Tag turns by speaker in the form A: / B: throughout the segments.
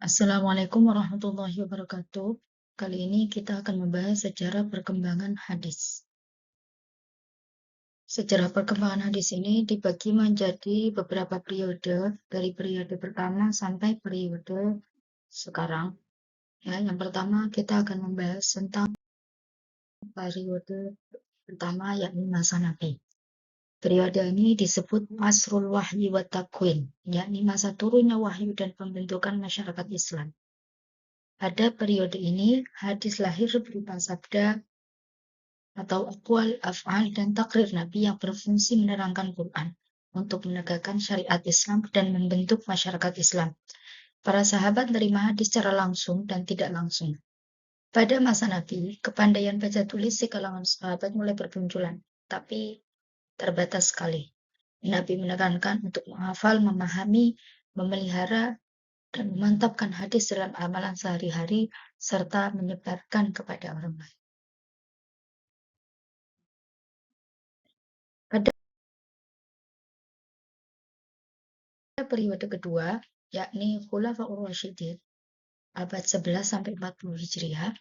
A: Assalamualaikum warahmatullahi wabarakatuh. Kali ini kita akan membahas sejarah perkembangan hadis. Sejarah perkembangan hadis ini dibagi menjadi beberapa periode, dari periode pertama sampai periode sekarang. Ya, yang pertama kita akan membahas tentang periode pertama yakni masa Nabi. Periode ini disebut Asrul Wahyi wa Takwin, yakni masa turunnya wahyu dan pembentukan masyarakat Islam. Pada periode ini, hadis lahir berupa sabda atau aqwal, af'al, dan takrir Nabi yang berfungsi menerangkan Quran untuk menegakkan syariat Islam dan membentuk masyarakat Islam. Para sahabat menerima hadis secara langsung dan tidak langsung. Pada masa Nabi, kepandaian baca tulis di kalangan sahabat mulai bermunculan, tapi terbatas sekali. Nabi menekankan untuk menghafal, memahami, memelihara, dan memantapkan hadis dalam amalan sehari-hari, serta menyebarkan kepada orang lain. Pada periode kedua, yakni Khulafaur Rasyidin, abad 11 sampai 40 Hijriah,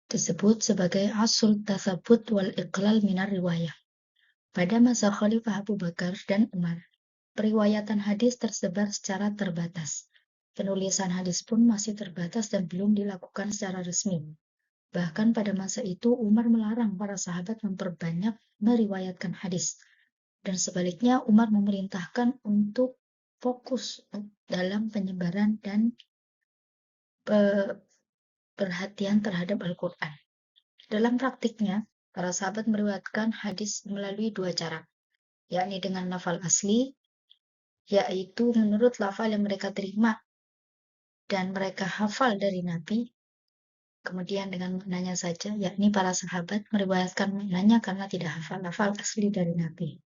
A: disebut sebagai Asrul Tatsabbut wal Iqlal minar riwayah. Pada masa Khalifah Abu Bakar dan Umar, periwayatan hadis tersebar secara terbatas. Penulisan hadis pun masih terbatas dan belum dilakukan secara resmi. Bahkan pada masa itu Umar melarang para sahabat memperbanyak meriwayatkan hadis. Dan sebaliknya Umar memerintahkan untuk fokus dalam penyebaran dan perhatian terhadap Al-Quran. Dalam praktiknya, para sahabat meriwayatkan hadis melalui dua cara, yakni dengan lafal asli, yaitu menurut lafal yang mereka terima dan mereka hafal dari Nabi, kemudian dengan maknanya saja, yakni para sahabat meriwayatkan maknanya karena tidak hafal lafal asli dari Nabi.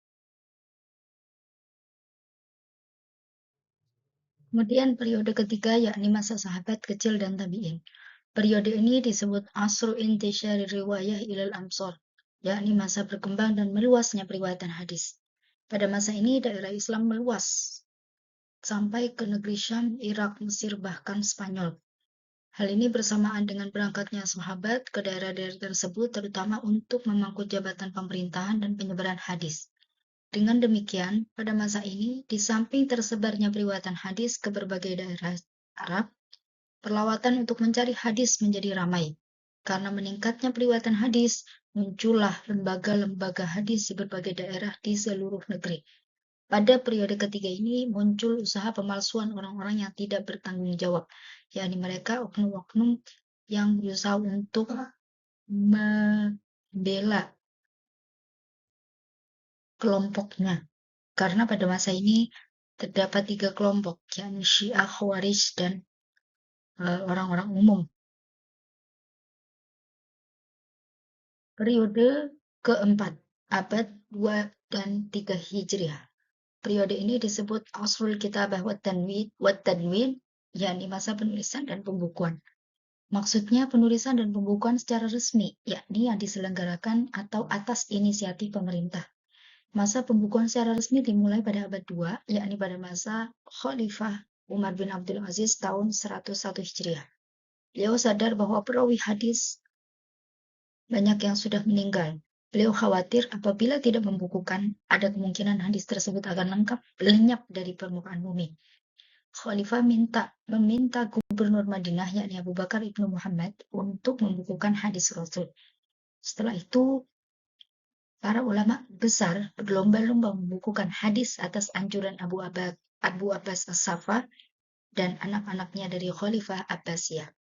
A: Kemudian periode ketiga yakni masa sahabat kecil dan tabi'in. Periode ini disebut Asru Intishari Riwayah Ilal Amsor, yakni masa berkembang dan meluasnya periwayatan hadis. Pada masa ini daerah Islam meluas sampai ke negeri Syam, Irak, Mesir, bahkan Spanyol. Hal ini bersamaan dengan berangkatnya sahabat ke daerah-daerah tersebut terutama untuk memangku jabatan pemerintahan dan penyebaran hadis. Dengan demikian, pada masa ini, di samping tersebarnya periwayatan hadis ke berbagai daerah Arab, perlawatan untuk mencari hadis menjadi ramai. Karena meningkatnya periwayatan hadis, muncullah lembaga-lembaga hadis di berbagai daerah di seluruh negeri. Pada periode ketiga ini muncul usaha pemalsuan orang-orang yang tidak bertanggung jawab, yakni mereka oknum-oknum yang berusaha untuk membela kelompoknya. Karena pada masa ini terdapat 3 kelompok, yakni Syiah, Khawarij, dan orang-orang umum. Periode keempat, abad 2 dan 3 Hijriah. Periode ini disebut Asrul Kitabah wa Tadwin, yakni masa penulisan dan pembukuan. Maksudnya penulisan dan pembukuan secara resmi, yakni yang diselenggarakan atau atas inisiatif pemerintah. Masa pembukuan secara resmi dimulai pada abad 2, yakni pada masa Khalifah Umar bin Abdul Aziz tahun 101 Hijriah. Beliau sadar bahwa perawi hadis banyak yang sudah meninggal. Beliau khawatir apabila tidak membukukan, ada kemungkinan hadis tersebut akan lenyap dari permukaan bumi. Khalifah meminta gubernur Madinah, yakni Abu Bakar ibnu Muhammad, untuk membukukan hadis Rasul. Setelah itu, para ulama besar berlomba-lomba membukukan hadis atas anjuran Abu Abbas As-Saffah dan anak-anaknya dari Khalifah Abbasiyah.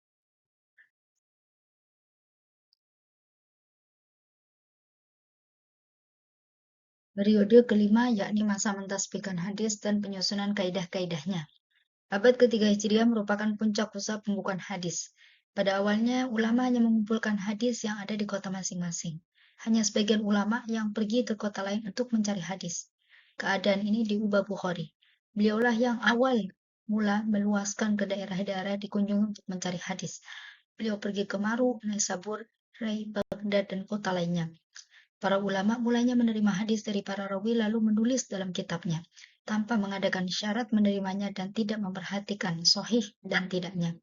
A: Periode kelima yakni masa mentasbihkan hadis dan penyusunan kaidah-kaidahnya. Abad ketiga Hijriah merupakan puncak usaha pembukuan hadis. Pada awalnya, ulama hanya mengumpulkan hadis yang ada di kota masing-masing. Hanya sebagian ulama yang pergi ke kota lain untuk mencari hadis. Keadaan ini diubah Bukhari. Beliaulah yang awal mula meluaskan ke daerah-daerah dikunjungi untuk mencari hadis. Beliau pergi ke Maru, Naisabur, Rai, Baghdad, dan kota lainnya. Para ulama mulanya menerima hadis dari para rawi lalu menulis dalam kitabnya. tanpa mengadakan syarat menerimanya dan tidak memperhatikan sahih dan tidaknya.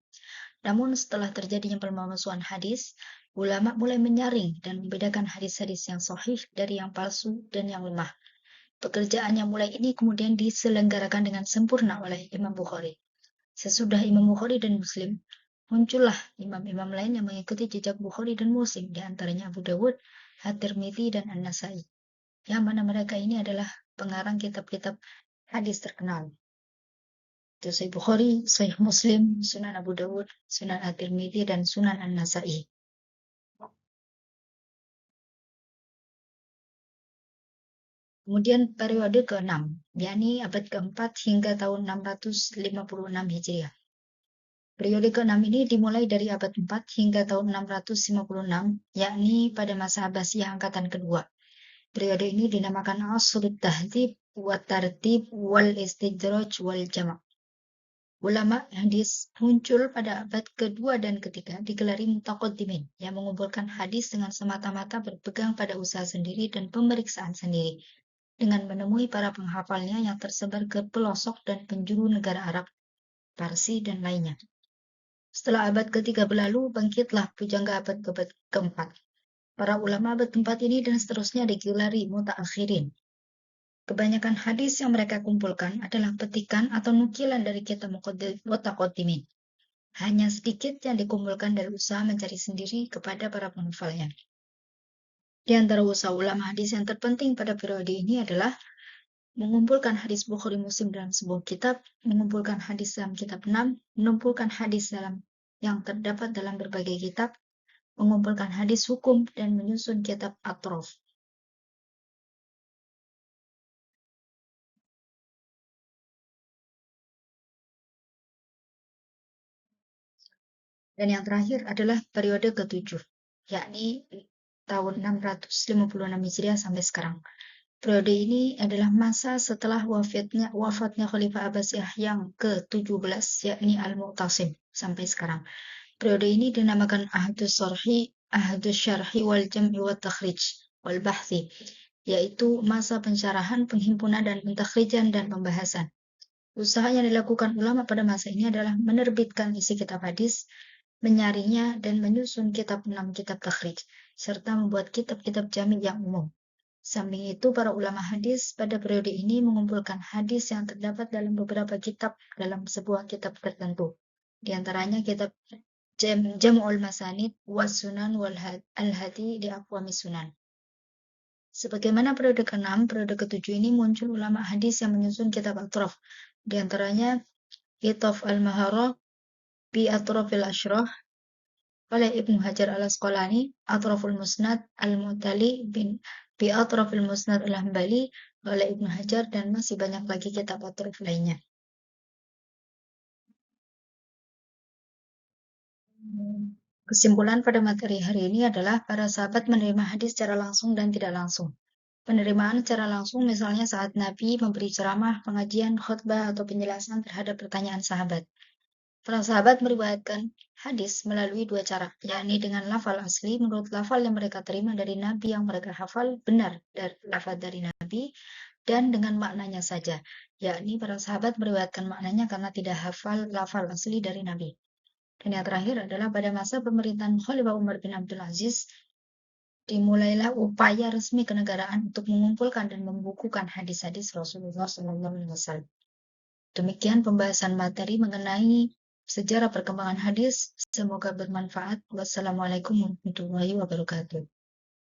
A: Namun setelah terjadinya pemalsuan hadis, ulama mulai menyaring dan membedakan hadis-hadis yang sahih dari yang palsu dan yang lemah. Pekerjaan yang mulai ini kemudian diselenggarakan dengan sempurna oleh Imam Bukhari. Sesudah Imam Bukhari dan Muslim, muncullah imam-imam lain yang mengikuti jejak Bukhari dan Muslim, di antaranya Abu Dawud, At-Tirmidzi, dan An-Nasai. Yang mana mereka ini adalah pengarang kitab-kitab hadis terkenal. Itu Sahih Bukhari, Sahih Muslim, Sunan Abu Dawud, Sunan At-Tirmidzi, dan Sunan An-Nasai. Kemudian periode ke-6, yakni abad ke-4 hingga tahun 656 Hijriah. Periode ke-6 ini dimulai dari abad 4 hingga tahun 656, yakni pada masa Abbasiyah angkatan kedua. Periode ini dinamakan Asrut Tahdhib wa Tartib wal Istidraj wal Jama'. Ulama hadis muncul pada abad kedua dan ketiga digelari mutaqaddimin yang mengumpulkan hadis dengan semata-mata berpegang pada usaha sendiri dan pemeriksaan sendiri, dengan menemui para penghafalnya yang tersebar ke pelosok dan penjuru negara Arab, Parsi, dan lainnya. Setelah abad ketiga berlalu, bangkitlah pujangga abad keempat. Para ulama abad keempat ini dan seterusnya digelari mutaakhirin. Kebanyakan hadis yang mereka kumpulkan adalah petikan atau nukilan dari kitab mutaqaddimin. Hanya sedikit yang dikumpulkan dari usaha mencari sendiri kepada para penghafalnya. Di antara usaha ulama hadis yang terpenting pada periode ini adalah mengumpulkan hadis Bukhari Muslim dalam sebuah kitab, mengumpulkan hadis dalam kitab 6, mengumpulkan hadis yang terdapat dalam berbagai kitab, mengumpulkan hadis hukum, dan menyusun kitab atrof. Dan yang terakhir adalah periode ke-7, yakni tahun 656 Hijriah sampai sekarang. Periode ini adalah masa setelah wafatnya Khalifah Abbasiyah yang ke-17, yakni Al-Mu'tasim, sampai sekarang. Periode ini dinamakan Ahdus Syarhi wal Jam'i wa Takhrij wal Bahthi, yaitu masa pensyarahan, penghimpunan, dan pentakhrijan dan pembahasan. Usaha yang dilakukan ulama pada masa ini adalah menerbitkan isi kitab hadis, menyaringnya, dan menyusun kitab 6 kitab takhrij, serta membuat kitab-kitab jami' yang umum. Samping itu, para ulama hadis pada periode ini mengumpulkan hadis yang terdapat dalam beberapa kitab dalam sebuah kitab tertentu. Di antaranya kitab Jam'ul Masanid was Sunan wal Al-Hadi di Aqwamis Sunan. Sebagaimana periode ke-6, periode ke-7 ini muncul ulama hadis yang menyusun kitab atrof. Di antaranya kitab Al-Maharah bi Atrofil Ashrah oleh Ibnu Hajar al-Asqalani, Atroful Musnad al-Mu'tali bi Atrofil Musnad al-Hambali oleh Ibnu Hajar, dan masih banyak lagi kitab atrof lainnya. Kesimpulan pada materi hari ini adalah para sahabat menerima hadis secara langsung dan tidak langsung. Penerimaan secara langsung misalnya saat Nabi memberi ceramah, pengajian, khutbah, atau penjelasan terhadap pertanyaan sahabat. Para sahabat meriwayatkan hadis melalui dua cara, yakni dengan lafal asli menurut lafal yang mereka terima dari Nabi yang mereka hafal benar dari lafal dari Nabi, dan dengan maknanya saja, yakni para sahabat meriwayatkan maknanya karena tidak hafal lafal asli dari Nabi. Dan yang terakhir adalah pada masa pemerintahan Khalifah Umar bin Abdul Aziz, dimulailah upaya resmi kenegaraan untuk mengumpulkan dan membukukan hadis-hadis Rasulullah SAW. Demikian pembahasan materi mengenai sejarah perkembangan hadis. Semoga bermanfaat. Wassalamualaikum warahmatullahi wabarakatuh.